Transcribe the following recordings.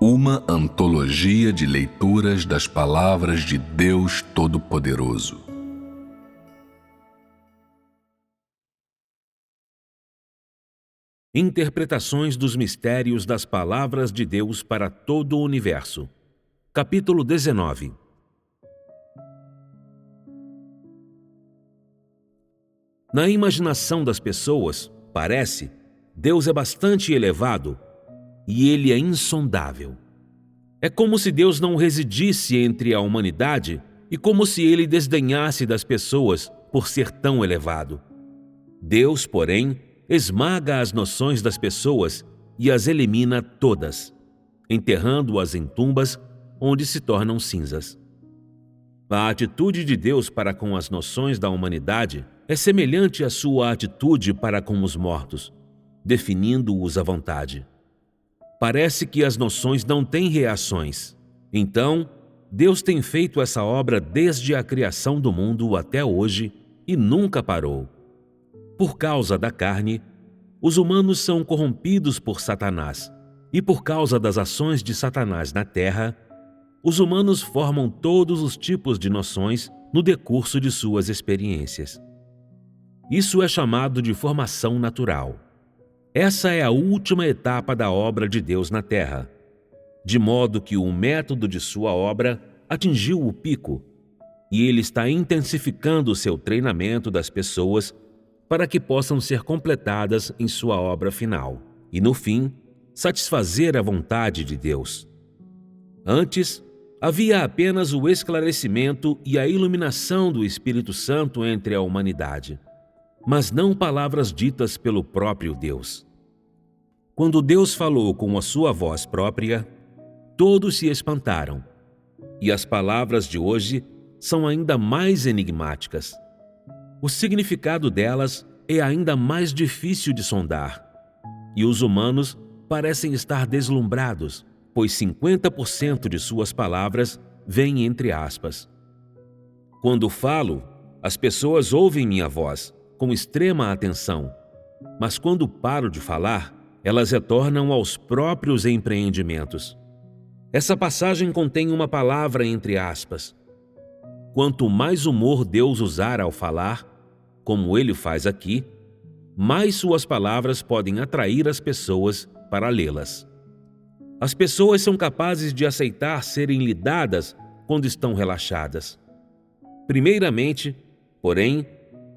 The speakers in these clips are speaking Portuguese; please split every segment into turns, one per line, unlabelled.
Uma antologia de leituras das palavras de Deus Todo-Poderoso.
Interpretações dos mistérios das palavras de Deus para todo o universo. Capítulo 19. Na imaginação das pessoas, parece, Deus é bastante elevado e Ele é insondável. É como se Deus não residisse entre a humanidade e como se Ele desdenhasse das pessoas por ser tão elevado. Deus, porém, esmaga as noções das pessoas e as elimina todas, enterrando-as em tumbas onde se tornam cinzas. A atitude de Deus para com as noções da humanidade é semelhante à sua atitude para com os mortos, definindo-os à vontade. Parece que as noções não têm reações. Então, Deus tem feito essa obra desde a criação do mundo até hoje e nunca parou. Por causa da carne, os humanos são corrompidos por Satanás, e por causa das ações de Satanás na terra, os humanos formam todos os tipos de noções no decurso de suas experiências. Isso é chamado de formação natural. Essa é a última etapa da obra de Deus na terra, de modo que o método de sua obra atingiu o pico, e ele está intensificando o seu treinamento das pessoas para que possam ser completadas em sua obra final, e no fim, satisfazer a vontade de Deus. Antes, havia apenas o esclarecimento e a iluminação do Espírito Santo entre a humanidade, mas não palavras ditas pelo próprio Deus. Quando Deus falou com a sua voz própria, todos se espantaram, e as palavras de hoje são ainda mais enigmáticas. O significado delas é ainda mais difícil de sondar, e os humanos parecem estar deslumbrados, pois 50% de suas palavras vêm entre aspas. Quando falo, as pessoas ouvem minha voz com extrema atenção, mas quando paro de falar, elas retornam aos próprios empreendimentos. Essa passagem contém uma palavra entre aspas. Quanto mais humor Deus usar ao falar, como ele faz aqui, mais suas palavras podem atrair as pessoas para lê-las. As pessoas são capazes de aceitar serem lidadas quando estão relaxadas. Primeiramente, porém,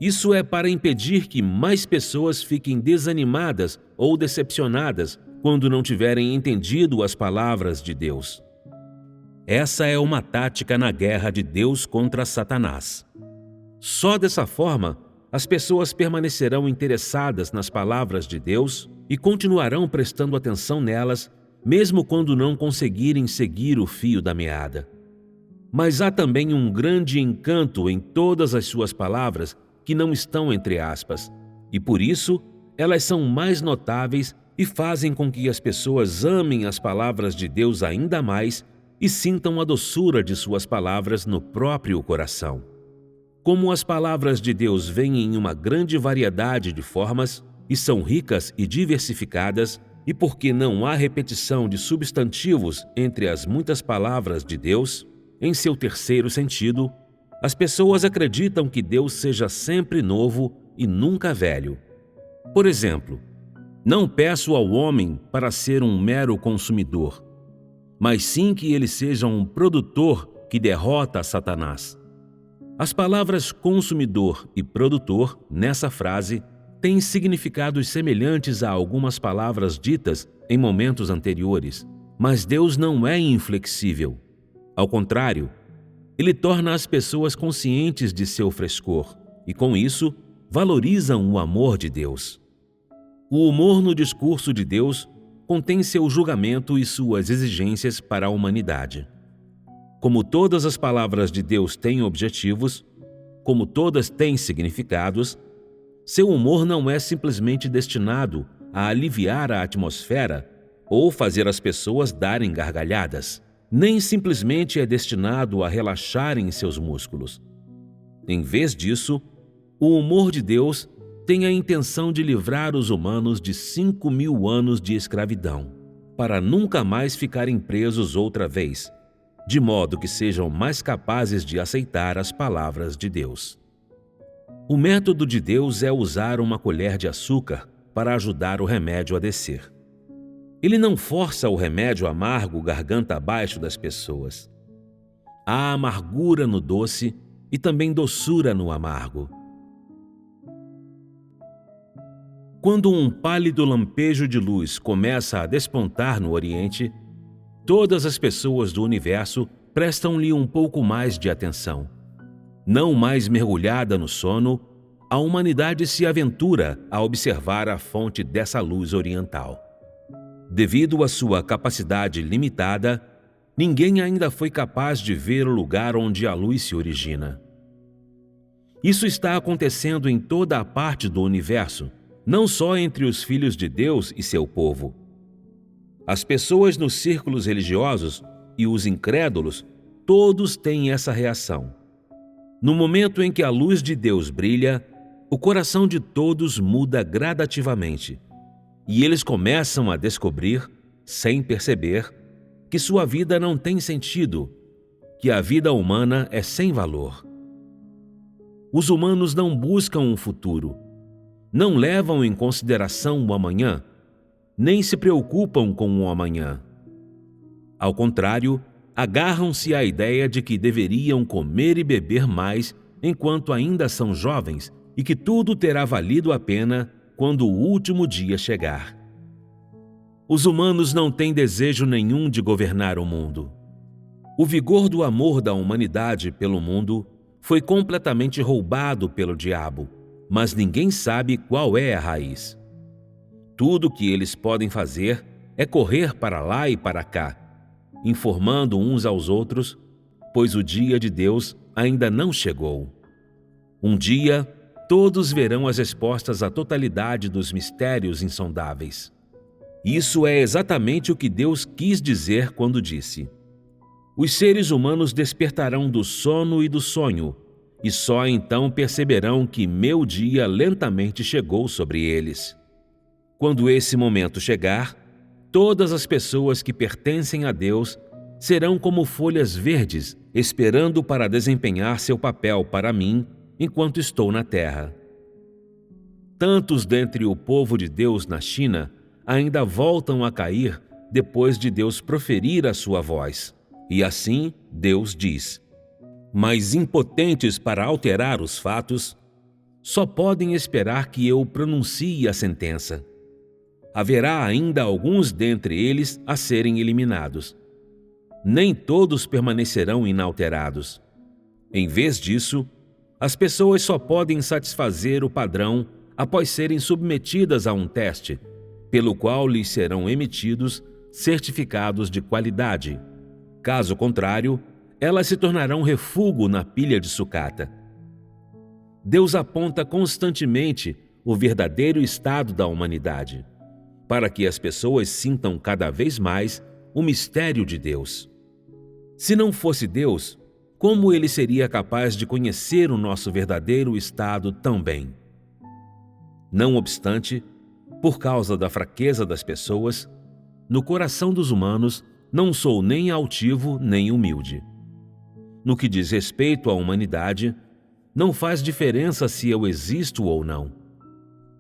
isso é para impedir que mais pessoas fiquem desanimadas ou decepcionadas quando não tiverem entendido as palavras de Deus. Essa é uma tática na guerra de Deus contra Satanás. Só dessa forma, as pessoas permanecerão interessadas nas palavras de Deus e continuarão prestando atenção nelas, mesmo quando não conseguirem seguir o fio da meada. Mas há também um grande encanto em todas as suas palavras que não estão entre aspas, e por isso elas são mais notáveis e fazem com que as pessoas amem as palavras de Deus ainda mais e sintam a doçura de suas palavras no próprio coração. Como as palavras de Deus vêm em uma grande variedade de formas e são ricas e diversificadas, e porque não há repetição de substantivos entre as muitas palavras de Deus, em seu terceiro sentido, as pessoas acreditam que Deus seja sempre novo e nunca velho. Por exemplo, não peço ao homem para ser um mero consumidor, mas sim que ele seja um produtor que derrota Satanás. As palavras consumidor e produtor, nessa frase, têm significados semelhantes a algumas palavras ditas em momentos anteriores, mas Deus não é inflexível. Ao contrário, Ele torna as pessoas conscientes de seu frescor e, com isso, valorizam o amor de Deus. O humor no discurso de Deus contém seu julgamento e suas exigências para a humanidade. Como todas as palavras de Deus têm objetivos, como todas têm significados, seu humor não é simplesmente destinado a aliviar a atmosfera ou fazer as pessoas darem gargalhadas, nem simplesmente é destinado a relaxarem seus músculos. Em vez disso, o humor de Deus tem a intenção de livrar os humanos de 5.000 anos de escravidão. para nunca mais ficarem presos outra vez, de modo que sejam mais capazes de aceitar as palavras de Deus. O método de Deus é usar uma colher de açúcar para ajudar o remédio a descer. Ele não força o remédio amargo garganta abaixo das pessoas. Há amargura no doce e também doçura no amargo. Quando um pálido lampejo de luz começa a despontar no Oriente, todas as pessoas do universo prestam-lhe um pouco mais de atenção. Não mais mergulhada no sono, a humanidade se aventura a observar a fonte dessa luz oriental. Devido à sua capacidade limitada, ninguém ainda foi capaz de ver o lugar onde a luz se origina. Isso está acontecendo em toda a parte do universo, não só entre os filhos de Deus e seu povo. As pessoas nos círculos religiosos e os incrédulos, todos têm essa reação. No momento em que a luz de Deus brilha, o coração de todos muda gradativamente, e eles começam a descobrir, sem perceber, que sua vida não tem sentido, que a vida humana é sem valor. Os humanos não buscam um futuro, não levam em consideração o amanhã, nem se preocupam com o amanhã. Ao contrário, agarram-se à ideia de que deveriam comer e beber mais enquanto ainda são jovens e que tudo terá valido a pena quando o último dia chegar. Os humanos não têm desejo nenhum de governar o mundo. O vigor do amor da humanidade pelo mundo foi completamente roubado pelo diabo, mas ninguém sabe qual é a raiz. Tudo o que eles podem fazer é correr para lá e para cá, informando uns aos outros, pois o dia de Deus ainda não chegou. Um dia, todos verão as respostas à totalidade dos mistérios insondáveis. Isso é exatamente o que Deus quis dizer quando disse: os seres humanos despertarão do sono e do sonho, e só então perceberão que meu dia lentamente chegou sobre eles. Quando esse momento chegar, todas as pessoas que pertencem a Deus serão como folhas verdes, esperando para desempenhar seu papel para mim enquanto estou na terra. Tantos dentre o povo de Deus na China ainda voltam a cair depois de Deus proferir a sua voz. E assim Deus diz: mas impotentes para alterar os fatos, só podem esperar que eu pronuncie a sentença. Haverá ainda alguns dentre eles a serem eliminados. Nem todos permanecerão inalterados. Em vez disso, as pessoas só podem satisfazer o padrão após serem submetidas a um teste, pelo qual lhes serão emitidos certificados de qualidade. Caso contrário, elas se tornarão refúgio na pilha de sucata. Deus aponta constantemente o verdadeiro estado da humanidade, para que as pessoas sintam cada vez mais o mistério de Deus. Se não fosse Deus, como ele seria capaz de conhecer o nosso verdadeiro estado tão bem? Não obstante, por causa da fraqueza das pessoas, no coração dos humanos não sou nem altivo nem humilde. No que diz respeito à humanidade, não faz diferença se eu existo ou não.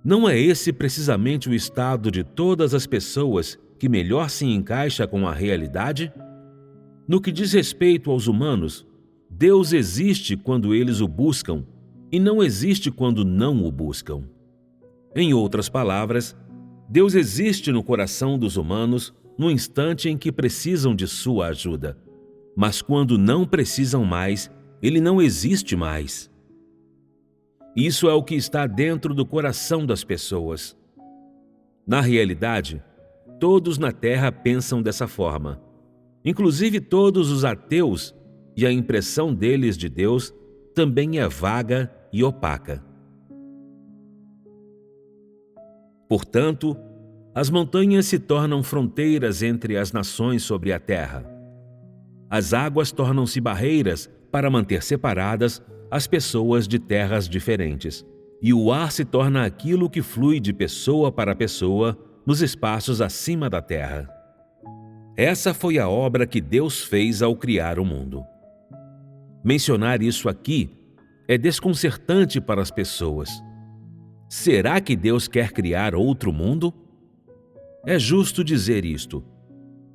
Não é esse precisamente o estado de todas as pessoas que melhor se encaixa com a realidade? No que diz respeito aos humanos, Deus existe quando eles o buscam e não existe quando não o buscam. Em outras palavras, Deus existe no coração dos humanos no instante em que precisam de sua ajuda, mas quando não precisam mais, ele não existe mais. Isso é o que está dentro do coração das pessoas. Na realidade, todos na Terra pensam dessa forma, inclusive todos os ateus, e a impressão deles de Deus também é vaga e opaca. Portanto, as montanhas se tornam fronteiras entre as nações sobre a terra. As águas tornam-se barreiras para manter separadas as pessoas de terras diferentes, e o ar se torna aquilo que flui de pessoa para pessoa nos espaços acima da terra. Essa foi a obra que Deus fez ao criar o mundo. Mencionar isso aqui é desconcertante para as pessoas. Será que Deus quer criar outro mundo? É justo dizer isto.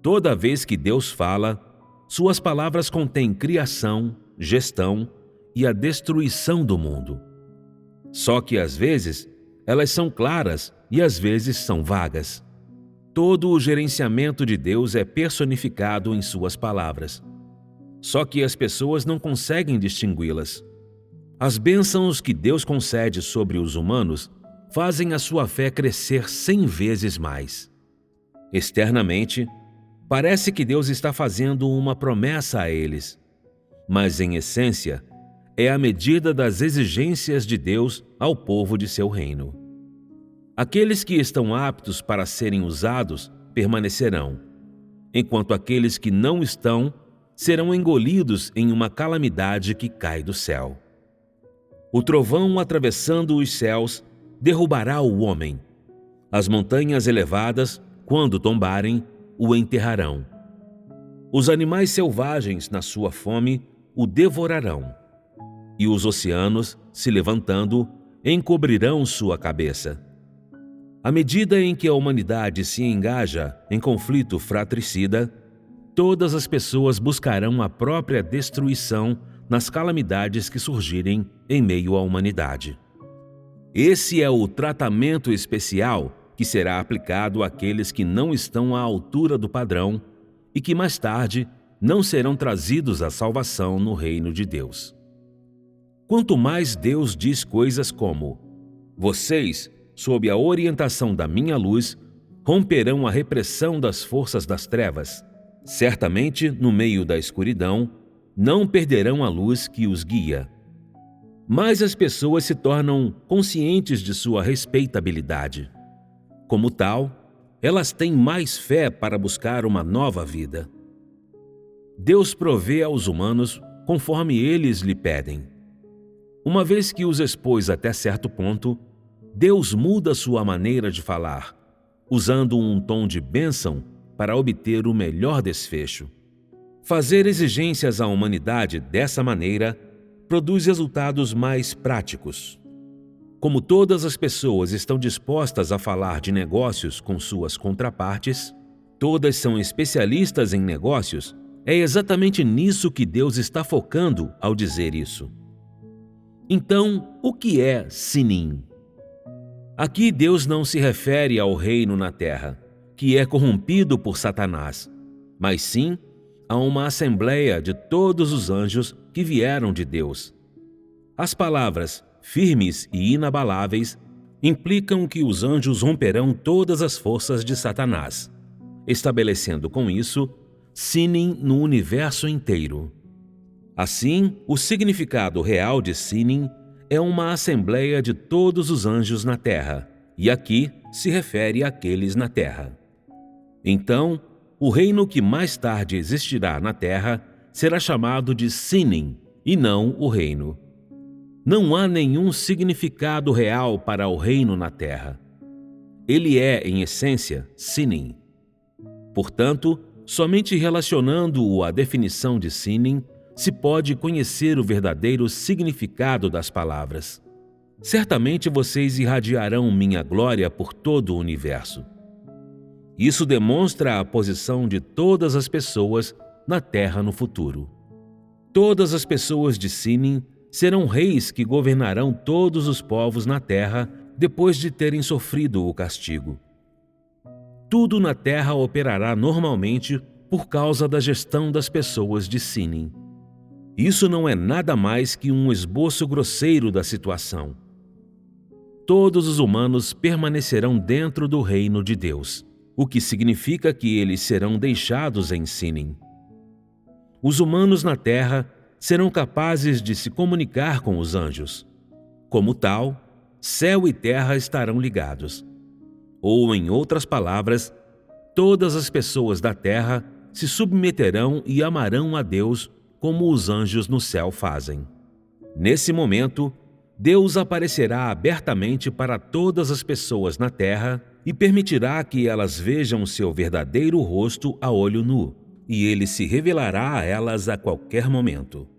Toda vez que Deus fala, suas palavras contêm criação, gestão e a destruição do mundo. Só que às vezes elas são claras e às vezes são vagas. Todo o gerenciamento de Deus é personificado em suas palavras. Só que as pessoas não conseguem distingui-las. As bênçãos que Deus concede sobre os humanos fazem a sua fé crescer 100 vezes mais. Externamente, parece que Deus está fazendo uma promessa a eles, mas em essência, é a medida das exigências de Deus ao povo de seu reino. Aqueles que estão aptos para serem usados permanecerão, enquanto aqueles que não estão serão engolidos em uma calamidade que cai do céu. O trovão atravessando os céus derrubará o homem. As montanhas elevadas, quando tombarem, o enterrarão. Os animais selvagens, na sua fome, o devorarão. E os oceanos, se levantando, encobrirão sua cabeça. À medida em que a humanidade se engaja em conflito fratricida, todas as pessoas buscarão a própria destruição nas calamidades que surgirem em meio à humanidade. Esse é o tratamento especial que será aplicado àqueles que não estão à altura do padrão e que mais tarde não serão trazidos à salvação no reino de Deus. Quanto mais Deus diz coisas como: vocês, sob a orientação da minha luz, romperão a repressão das forças das trevas. Certamente, no meio da escuridão, não perderão a luz que os guia. Mas as pessoas se tornam conscientes de sua respeitabilidade. Como tal, elas têm mais fé para buscar uma nova vida. Deus provê aos humanos conforme eles lhe pedem. Uma vez que os expôs até certo ponto, Deus muda sua maneira de falar, usando um tom de bênção para obter o melhor desfecho. Fazer exigências à humanidade dessa maneira produz resultados mais práticos. Como todas as pessoas estão dispostas a falar de negócios com suas contrapartes, todas são especialistas em negócios, é exatamente nisso que Deus está focando ao dizer isso. Então, o que é Sinim? Aqui Deus não se refere ao reino na terra, que é corrompido por Satanás, mas sim a uma assembleia de todos os anjos que vieram de Deus. As palavras firmes e inabaláveis implicam que os anjos romperão todas as forças de Satanás, estabelecendo com isso Sinim no universo inteiro. Assim, o significado real de Sinim é uma assembleia de todos os anjos na terra, e aqui se refere àqueles na terra. Então, o reino que mais tarde existirá na terra será chamado de Sinim, e não o reino. Não há nenhum significado real para o reino na terra. Ele é, em essência, Sinim. Portanto, somente relacionando-o à definição de Sinim, se pode conhecer o verdadeiro significado das palavras. Certamente vocês irradiarão minha glória por todo o universo. Isso demonstra a posição de todas as pessoas na terra no futuro. Todas as pessoas de Sinim serão reis que governarão todos os povos na terra depois de terem sofrido o castigo. Tudo na terra operará normalmente por causa da gestão das pessoas de Sinim. Isso não é nada mais que um esboço grosseiro da situação. Todos os humanos permanecerão dentro do reino de Deus, o que significa que eles serão deixados em Sinim. Os humanos na terra serão capazes de se comunicar com os anjos. Como tal, céu e terra estarão ligados. Ou, em outras palavras, todas as pessoas da terra se submeterão e amarão a Deus como os anjos no céu fazem. Nesse momento, Deus aparecerá abertamente para todas as pessoas na terra e permitirá que elas vejam seu verdadeiro rosto a olho nu, e ele se revelará a elas a qualquer momento.